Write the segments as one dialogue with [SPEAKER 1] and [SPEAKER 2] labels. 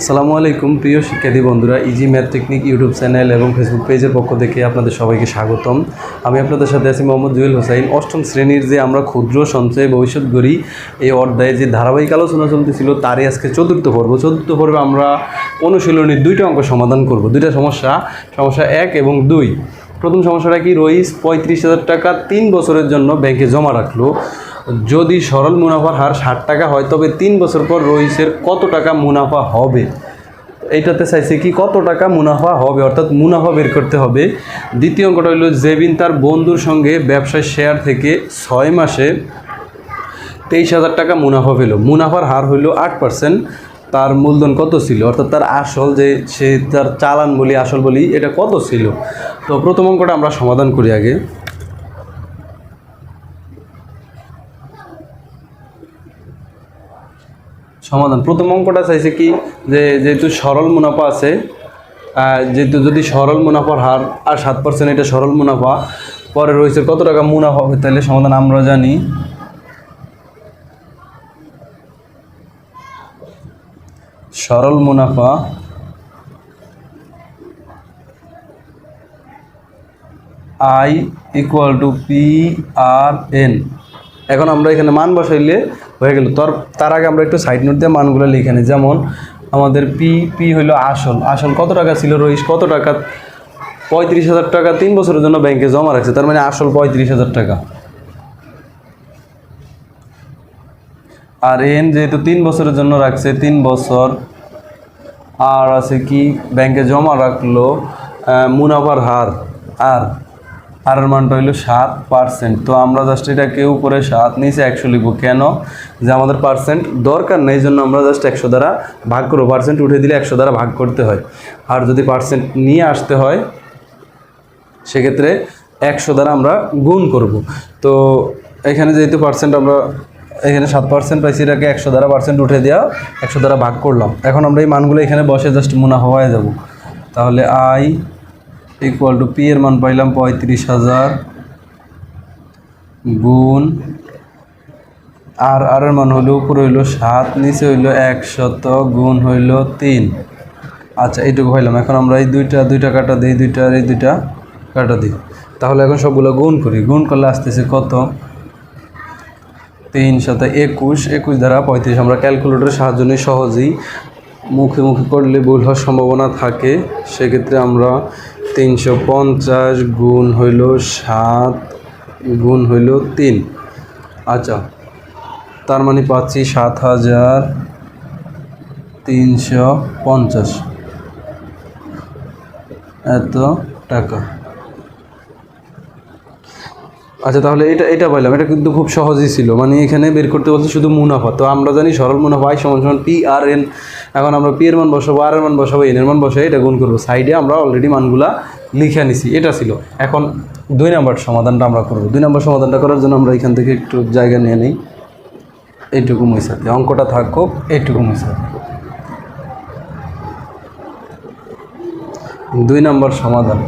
[SPEAKER 1] আসসালামু আলাইকুম প্রিয় শিক্ষার্থী বন্ধুরা, easy math technique YouTube channel এবং ফেসবুক পেজের পক্ষ থেকে আপনাদের সবাইকে স্বাগতম। আমি আপনাদের সাথে আছি মোহাম্মদ জুয়েল হোসাইন। অষ্টম শ্রেণীর যে আমরা ক্ষুদ্র সঞ্চয় ভবিষ্যৎ গড়ি এই অধ্যায়ে যে ধারাবাহিক আলোচনা চলতেছিল তারই আজকে চতুর্থ পর্বে আমরা অনুশীলনীর দুইটা অঙ্ক সমাধান করব। দুইটা সমস্যা 1 এবং 2। প্রথম সমস্যাটা কি, রইস 35,000 টাকা 3 বছরের জন্য ব্যাংকে জমা রাখলো। যদি সরল মুনাফার হার 60 টাকা হয় তবে 3 বছর পর রইসের কত টাকা মুনাফা হবে। এইটাতে চাইছে কি কত টাকা মুনাফা হবে, অর্থাৎ মুনাফা বের করতে হবে। দ্বিতীয় অঙ্কটা হলো, জেবিন তার বন্ধুর সঙ্গে ব্যবসায় শেয়ার থেকে 6 মাসে 23,000 টাকা মুনাফা পেল। মুনাফার হার হইল 8%। তার মূলধন কত ছিল, অর্থাৎ তার আসল যে সে তার চালান বলি আসল বলি এটা কত ছিল। তো প্রথম অঙ্কটা আমরা সমাধান করি আগে। প্রথম অঙ্কটা চাইছে কি যে যেহেতু সরল মুনাফা আছে, যেহেতু যদি সরল মুনাফার হার আর 7% এটা সরল মুনাফা, পরে রয়েছে কত টাকা মুনাফা হবে, তাহলে সমাধান আমরা জানি সরল মুনাফা I = PRN। এখন আমরা এখানে মান বসাইলে হয়ে গেল। তার আগে আমরা একটু সাইড নোট দিয়ে মানগুলো লিখে নিই। যেমন আমাদের পি হইল আসল কত টাকা ছিল, রইস কত টাকা 35,000 টাকা 3 বছরের জন্য ব্যাংকে জমা রাখছে, তার মানে আসল 35,000 টাকা। আর এন যেহেতু 3 বছরের জন্য রাখছে 3 বছর, আর আছে কি ব্যাংকে জমা রাখলো মুনাফার হার আর মানটা হইল 7%। তো আমরা জাস্ট এটাকে উপরে 7 নিচে 100 লিখবো। কেন, যে আমাদের পার্সেন্ট দরকার নেই, এই জন্য আমরা জাস্ট 100 দ্বারা ভাগ করবো। পার্সেন্ট উঠে দিলে 100 দ্বারা ভাগ করতে হয়, আর যদি পার্সেন্ট নিয়ে আসতে হয় সেক্ষেত্রে 100 দ্বারা আমরা গুণ করব। তো এখানে যেহেতু পার্সেন্ট আমরা এখানে 7% পাইছি, এটাকে 100 দ্বারা পার্সেন্ট উঠে দেওয়া 100 দ্বারা ভাগ করলাম। এখন আমরা এই মানগুলো এখানে বসে জাস্ট মুনাফা হয়ে যাব। তাহলে I = P এর মান পাইলাম 35,000 গুণ আর এর মান হইল উপরে হইল 7 নিচে হইল 100 গুণ হইল 3। আচ্ছা, এইটুকু পাইলাম। এখন আমরা এই দুইটা কাটা দিই, এই দুইটা কাটা দিই। তাহলে এখন সবগুলো গুণ করি। গুণ করলে আসতেছে কত, 3 × 21 দ্বারা 35। আমরা ক্যালকুলেটরের সাহায্য নিয়ে সহজেই, মুখে করলে ভুল হওয়ার সম্ভাবনা থাকে, সেক্ষেত্রে আমরা 350 গুণ হইল 7 গুণ হইল 3। আচ্ছা, তার মানে পাচ্ছি 7,350 এত টাকা। আচ্ছা, তাহলে এটা পাইলাম। এটা কিন্তু খুব সহজই ছিল, মানে এখানে বের করতে বলছে শুধু মুনাফা। তো আমরা জানি সরল মুনাফা I = PRN। এখন আমরা পি এর মান বসাবো, আর এর মান বসাবো, এন এর মান বসাই, এটা গুণ করবো। সাইডে আমরা অলরেডি মানগুলা লিখে নিছি, এটা ছিল। এখন 2 নম্বর সমাধানটা আমরা করবো। 2 নম্বর সমাধানটা করার জন্য আমরা এখান থেকে একটু জায়গা নিয়ে নিই, এইটুকু মুছাতে, অঙ্কটা থাকুক এইটুকু মুছাতে। 2 নম্বর সমাধান।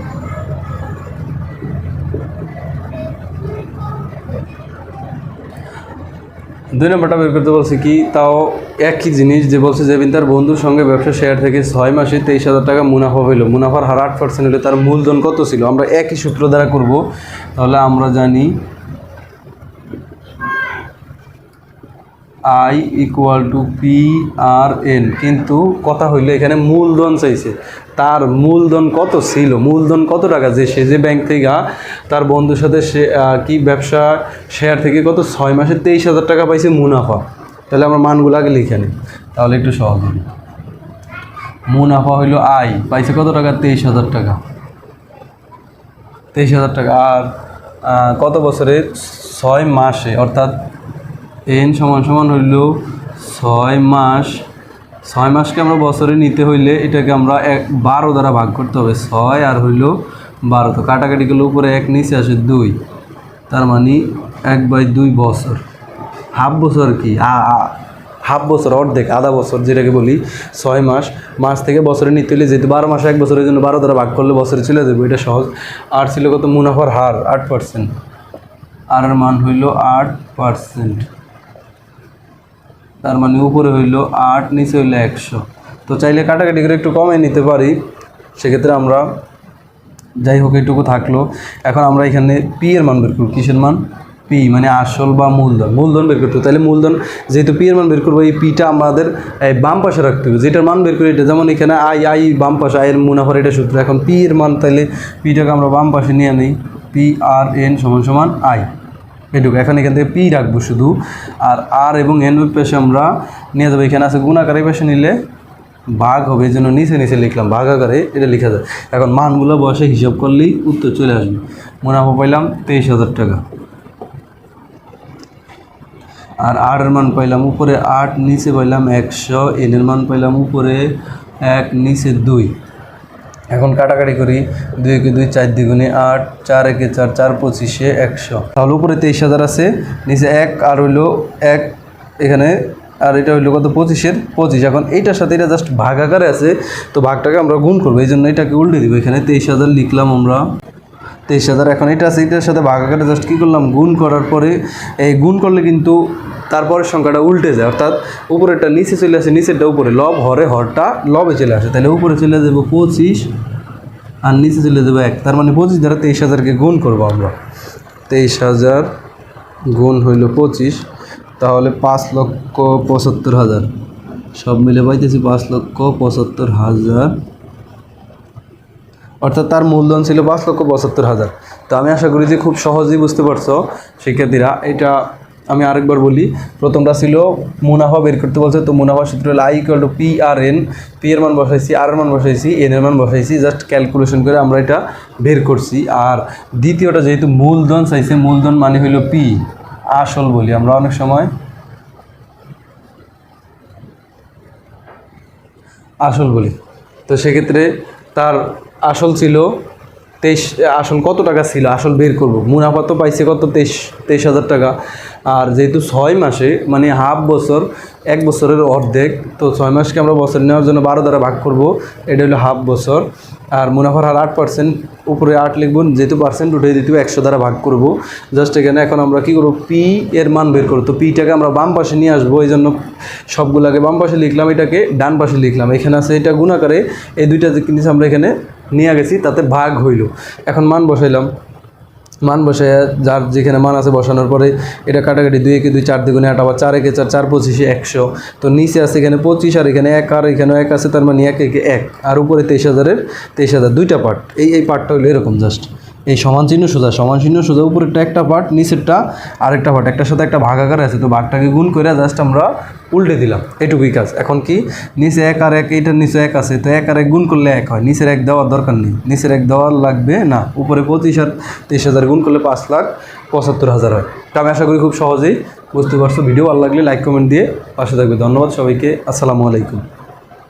[SPEAKER 1] 2 নম্বরটা বের করতে বলছে কি, তাও একই জিনিস, যে বলছে জেবিন তার বন্ধুর সঙ্গে ব্যবসা শেয়ার থেকে 6 মাসে 23,000 টাকা মুনাফা হইল। মুনাফার হার 8% হলে তার মূলধন কত ছিল। আমরা একই সূত্র দ্বারা করব। তাহলে আমরা জানি I = PRN, কিন্তু কথা হইলো এখানে মূলধন চাইছে। তার মূলধন কত ছিল, মূলধন কত টাকা, যে সে যে ব্যাংক থেকে তার বন্ধুর সাথে সে কি ব্যবসা শেয়ার থেকে কত 6 মাসে 23,000 টাকা পাইছে মুনাফা। তাহলে আমরা মানগুলো আগে লিখে নিই, তাহলে একটু সহজ হবে। মুনাফা হইল I পাইছে কত টাকা, 23,000 টাকা। 23,000 টাকা আর কত বছরে, 6 মাসে, অর্থাৎ n = হইল 6 মাস। 6 মাসকে আমরা বছরে নিতে হইলে এটাকে আমরা 12 দ্বারা ভাগ করতে হবে। 6 আর হইল 12, তো কাটাকাটি করলে উপরে 1 নিচে আসে 2, তার মানে 1/2 বছর। হাফ বছর কি, হাফ বছর, অর্ধেক, আধা বছর যেটাকে বলি। 6 মাস থেকে বছরে নিতে হলে, যেহেতু 12 মাস 1 বছরের জন্য 12 দ্বারা ভাগ করলে বছরে চলে যাবে, এটা সহজ। আর ছিল কত, মুনাফার হার 8%, আর এর মান হইল 8%। তার মানে উপরে হইল 8 নিচে হইল 100, তো চাইলে কাটাকাটি করে একটু কমে নিতে পারি, সেক্ষেত্রে আমরা যাই হোক এইটুকু থাকলো। এখন আমরা এখানে পি এর মান বের করব। কিসের মান? পি মানে আসল বা মূলধন বের করতে হবে। তাহলে মূলধন যেহেতু পি এর মান বের করবো, এই পিটা আমাদের বাম পাশে রাখতে হবে, যেটার মান বের করি এটা। যেমন এখানে আই বাম পাশে, আয়ের মুনাফার এটা সূত্র। এখন পি এর মান, তাহলে পিটাকে আমরা বাম পাশে নিয়ে নিই, পি আর এন সমান আই, এটুকু। এখন এখান থেকে পি রাখবো শুধু, আর এবং এন পাশে আমরা নিয়ে যাবো। এখানে আছে গুণাকার, এই পাশে নিলে ভাগ হবে, এই জন্য নিচে লিখলাম, ভাগ আকারে এটা লেখা যায়। এখন মানগুলো বসে হিসাব করলেই উত্তর চলে আসবে। মুনাফা পাইলাম 23,000 টাকা, আর এর মান পাইলাম উপরে 8, নিচে পাইলাম 100, এনের মান পাইলাম উপরে 1, নিচে 2। এখন কাটাকাটি করি, 2 একে 2, 4 দ্বিগুণে 8, 4 একে 4, 4 পঁচিশে 100। তাহলে উপরে 23,000 আছে, নিচে 1 আর হইলো 1 এখানে, আর এটা হইলো কত? 25-এর 25। এখন এইটার সাথে এটা জাস্ট ভাগ আকারে আছে, তো ভাগটাকে আমরা গুণ করবো, এই জন্য এটাকে উল্টে দিব। এখানে 23,000 লিখলাম আমরা, 23,000। এখন এটা আছে, এটার সাথে ভাগ আকারে জাস্ট কী করলাম? গুণ করার পরে এই গুণ করলে কিন্তু তারপরের সংখ্যাটা উল্টে যায়, অর্থাৎ উপরেরটা নিচে চলে আসে, নিচেরটা উপরে, লব হরে হরটা লবে চলে আসে। তাহলে উপরে চলে যাবো 25 আর নিচে চলে যাবো 1, তার মানে 25 দ্বারা 23,000কে গুণ করবো আমরা। 23,000 গুণ হইল 25, তাহলে 5,75,000, সব মিলে পাইতেছি 5,75,000, অর্থাৎ তার মূলধন ছিল 5,75,000। তো আমি আশা করি যে খুব সহজেই বুঝতে পারছো শিক্ষার্থীরা। এটা আমি আরেকবার বলি, প্রথমটা ছিল মুনাফা বের করতে বলছে, তো মুনাফা সূত্র হলো I equal to P R N. P এর মান বসাইছি, আর এর মান বসাইছি, এন এর মান বসাইছি, জাস্ট ক্যালকুলেশন করে আমরা এটা বের করছি। আর দ্বিতীয়টা যেহেতু মূলধন চাইছে, মূলধন মানে হইল পি, আসল বলি আমরা অনেক সময়, আসল বলি। তো সেক্ষেত্রে তার আসল ছিল 23, আসল কত টাকা ছিল, আসল বের করব। মুনাফা তো পাইছে কত? 23,000 টাকা। আর যেহেতু 6 মাসে মানে হাফ বছর, 1 বছরের অর্ধেক, তো 6 মাসকে আমরা বছর নেওয়ার জন্য 12 দ্বারা ভাগ করব, এটা হলো হাফ বছর। আর মুনাফার হার 8%, উপরে 8 লিখব, যেহেতু পার্সেন্ট উঠে দিতে 100 দ্বারা ভাগ করব। জাস্ট এখানে এখন আমরা কী করবো? পি এর মান বের করবো। তো পিটাকে আমরা বাম পাশে নিয়ে আসবো, এই জন্য সবগুলোকে বাম পাশে লিখলাম, এটাকে ডান পাশে লিখলাম। এখানে আছে এটা গুণাকারে, এই দুইটা জিনিস আমরা এখানে নিয়ে গেছি, তাতে ভাগ হইল। এখন মান বসাইলাম, মান বসাই যার যেখানে মান আছে বসানোর পরে এটা কাটাকাটি, 2 একে 2, 4 দ্বিগুণে 8, আবার 4 একে 4, 4 পঁচিশে 100। তো নিচে আছে এখানে 25, আর এখানে 1, আর এখানেও 1 আছে, তার মানে 1 একে 1, আর উপরে 23,000 দুইটা পার্ট। এই পার্টটা হলো এরকম, জাস্ট এই সমান চিহ্ন সোজা, উপরেরটা একটা পার্ট, নিচেরটা আরেকটা পার্ট, একটার সাথে একটা ভাগ আকারে আছে, তো ভাগটাকে গুণ করে জাস্ট আমরা উল্টে দিলাম, এটুকুই কাজ। এখন কি? নিচে 1 আর 1, এইটার নিচে 1 আছে, তো 1 আর 1 গুণ করলে 1 হয়, নিচের 1 দেওয়ার দরকার নেই, নিচের 1 দেওয়ার লাগবে না। উপরে 25 আর 23,000 গুণ করলে 5,75,000 হয়। তো আমি আশা করি খুব সহজেই বুঝতে পারছো। ভিডিও ভালো লাগলে লাইক কমেন্ট দিয়ে পাশে থাকবে। ধন্যবাদ সবাইকে, আসসালামু আলাইকুম।